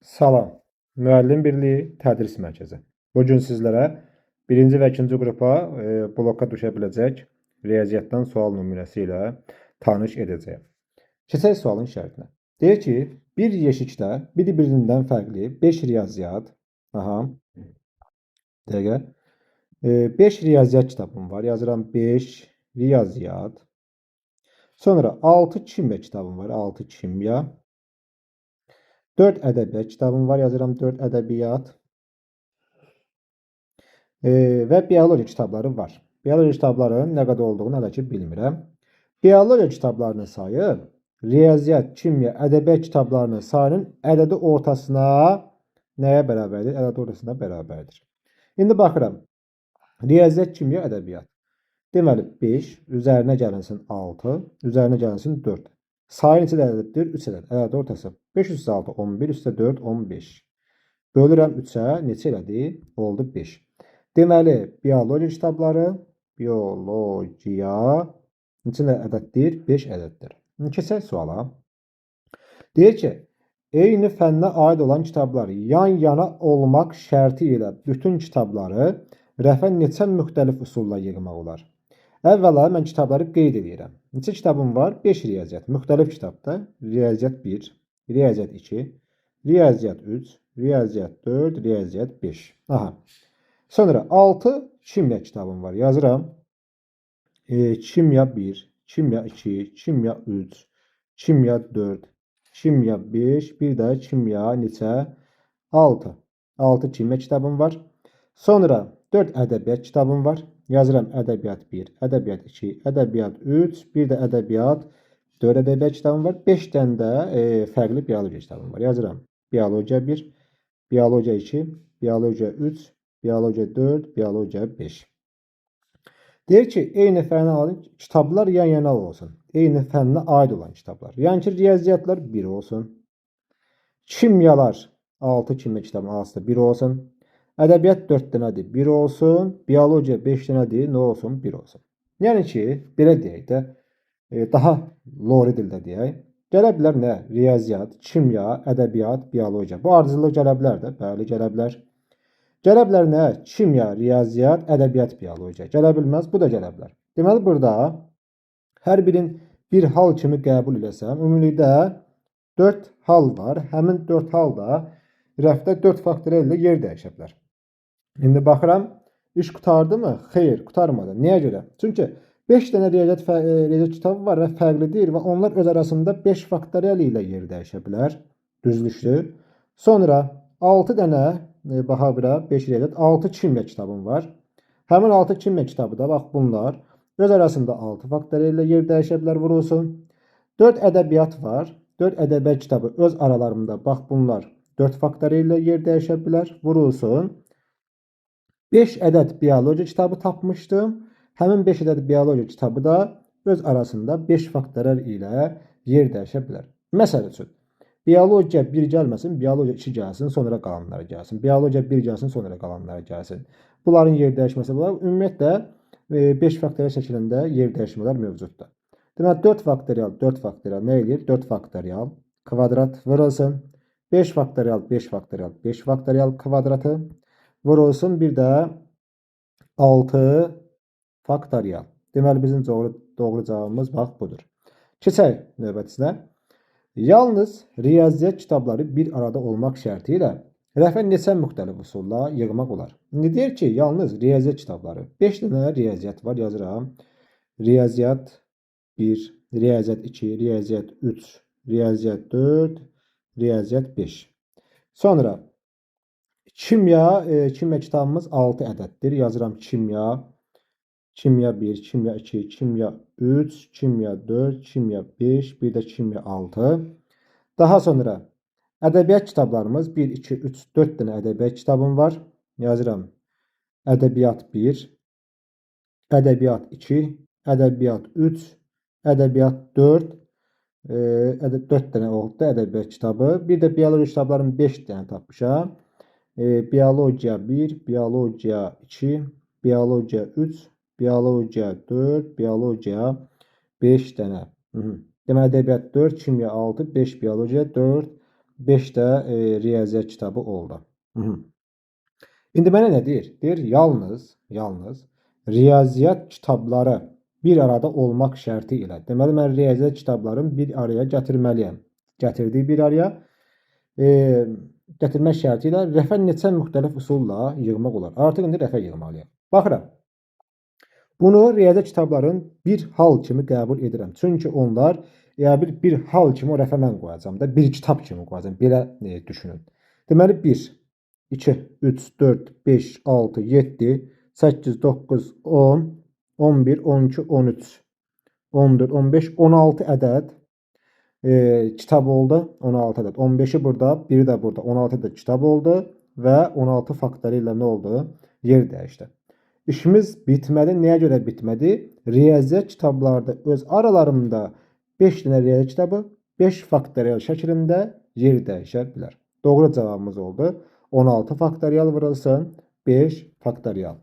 Salam, Müəllim Birliyi Tədris Mərkəzi. Bu gün sizlərə birinci və ikinci qrupa bloka düşə biləcək riyaziyyatdan sual nümunəsi ilə tanış edəcəyəm. Keçək sualın şərtinə. Deyir ki, bir yeşikdə bir-birindən fərqli 5 riyaziyyat, dəqiqə, 5 riyaziyyat kitabım var. Yazıram 5 riyaziyyat. Sonra 6 kimya kitabım var. 6 kimya. 4 ədəbiyyat kitabım var. Yazıram 4 ədəbiyyat. Və biologiya kitabları var. Biologiya kitablarının nə qədər olduğunu hələ ki bilmirəm. Biologiya kitablarının sayı riyaziyyat, kimya, ədəbiyyat kitablarının sayının ədədi ortasına nəyə bərabərdir? Ədədi ortasına bərabərdir. İndi baxıram. Riyaziyyat, kimya, ədəbiyyat. Deməli 5, üzərinə gəlinsin 6, üzərinə gəlinsin 4. Sayı neçə ədəddir? 3 ədəd. Ədədi ortası 5 üstə 6, 11 üstə 4, 15. Bölürəm 3-ə, neçə elədi? Oldu 5. Deməli, biologiya kitabları, biologiya neçə ədəddir? 5 ədəddir. Keçək suala. Deyir ki, eyni fənnə aid olan kitablar yan-yana olmaq şərti ilə bütün kitabları rəfə neçə müxtəlif üsulla yığmaq olar? Əvvəla mən kitabları qeyd edirəm. Neçə kitabım var? 5 riyaziyyat. Müxtəlif kitabda riyaziyyat 1, riyaziyyat 2, riyaziyyat 3, riyaziyyat 4, riyaziyyat 5. Sonra 6 kimya kitabım var. Yazıram. Kimya 1, kimya 2, kimya 3, kimya 4, kimya 5, bir də kimya neçə? 6. 6 kimya kitabım var. Sonra 4 ədəbiyyat kitabım var. Yazıram ədəbiyyat 1, ədəbiyyat 2, ədəbiyyat 3, bir də ədəbiyyat 4 ədəbiyyat kitabım var. 5 dənə də fərqli biologiya kitabım var. Yazıram biologiya 1, biologiya 2, biologiya 3, biologiya 4, biologiya 5. Deyir ki, eyni fənnə aid kitablar yan-yana olsun. Eyni fənnə aid olan kitablar. Yəni ki, riyaziyyatlar 1 olsun. Kimyalar 6 kimya kitabının arasında 1 olsun. Ədəbiyyat 4 dənədir, 1 olsun. Biologiya 5 dənədir, nə olsun? 1 olsun. Yəni ki, belə deyək də, daha lori dildə deyək. Gələ bilər nə? Riyaziyyat, kimya, ədəbiyyat, biologiya. Bu ardıcıllıq gələ bilər də, bəli, gələ bilər. Gələ bilər nə? Kimya, riyaziyyat, ədəbiyyat, biologiya. Gələ bilməz, bu da gələ bilər. Deməli, burada hər birin bir hal kimi qəbul eləsəm, ümumilikdə 4 hal var. Həmin 4 hal da rəfdə 4 faktorial ilə yer dəyişə bilər. İndi baxıram, iş qutardı mı? Xeyr, qutarmadı. Niyə görə? Çünki 5 dənə riyaziyyat kitabı var və fərqlidir və onlar öz arasında 5 faktorial ilə yer dəyişə bilər. Düzlükdür. Sonra 6 dənə baxa bilər, 5 riyaziyyat, 6 kimya kitabım var. Həmin 6 kimya kitabı da, bax bunlar, öz arasında 6 faktorial ilə yer dəyişə bilər, vurulsun. 4 ədəbiyyat var. 4 ədəbiyyat kitabı öz aralarında, bax bunlar, 4 faktorial ilə yer dəyişə bilər, vurulsun. 5 ədəd biologiya kitabı tapmışdım. Həmin 5 ədəd biologiya kitabı da öz arasında 5 faktorial ilə yer dəyişə bilər. Məsəl üçün, biologiya 1 gəlməsin, biologiya 2 gəlsin, sonra qalanları gəlsin. Biologiya 1 gəlsin, sonra qalanları gəlsin. Bunların yer dəyişməsi var. Ümumiyyətlə 5 faktorial şəklində yer dəyişmələr mövcuddur. Deməli 4 faktorial nə edir? 4 faktorial kvadrat vurulsun. 5 faktorial 5 faktorial 5 faktorial kvadratı vurulsun. Bir də 6 faktorial. Deməli bizim doğru cavabımız bax budur. Keçək növbətisinə. Yalnız riyaziyyat kitabları bir arada olmaq şərti ilə rəfə neçə müxtəlif üsulla yığmaq olar? İndi deyir ki, yalnız riyaziyyat kitabları. 5 dənə riyaziyyat var, yazıram. Riyaziyyat 1, riyaziyyat 2, riyaziyyat 3, riyaziyyat 4, riyaziyyat 5. Sonra kimya kitabımız 6 ədəddir. Yazıram kimya. Kimya 1, kimya 2, kimya 3, kimya 4, kimya 5, bir də kimya 6. Daha sonra ədəbiyyat kitablarımız 1, 2, 3, 4 dənə ədəbiyyat kitabım var. Yazıram ədəbiyyat 1, ədəbiyyat 2, ədəbiyyat 3, ədəbiyyat 4, 4 dənə oldu ədəbiyyat kitabı. Bir də biologiya kitablarının 5 dənə tapmışam. Biologiya 1, biologiya 2, biologiya 3, biologiya 4, biologiya 5 dənə. Deməli, ədəbiyyat 4, kimya 6, 5 biologiya, 4 5 də riyaziyyat kitabı oldu. İndi mənə nə deyir? Deyir, yalnız riyaziyyat kitabları bir arada olmaq şərti ilə. Deməli, mən riyaziyyat kitablarını bir araya gətirməliyəm. Gətirdiyi bir araya gətirmək şərti ilə rəfə neçə müxtəlif üsulla yığmaq olar. Artıq indi rəfə yığmalıyam. Baxıram. Bunu riyaziyyat kitabların bir hal kimi qəbul edirəm. Çünki onlar bir hal kimi o rəfə mən qoyacağam da, bir kitab kimi qoyacağam. Belə düşünün. Deməli 1, 2, 3, 4, 5, 6, 7, 8, 9, 10, 11, 12, 13, 14, 15, 16 ədəd kitab oldu. 16 ədəd. 15'i burada, biri də burada. 16 ədəd kitab oldu və 16 faktori ilə nə oldu? Yer dəyişdi. İşimiz bitmədi. Nəyə görə bitmədi? Riyaziyyat kitablarda öz aralarında 5 dənə riyaziyyat kitabı 5 faktorial şəklində yer dəyişə bilər. Doğru cavabımız oldu. 16 faktorial vurulsun, 5 faktorial.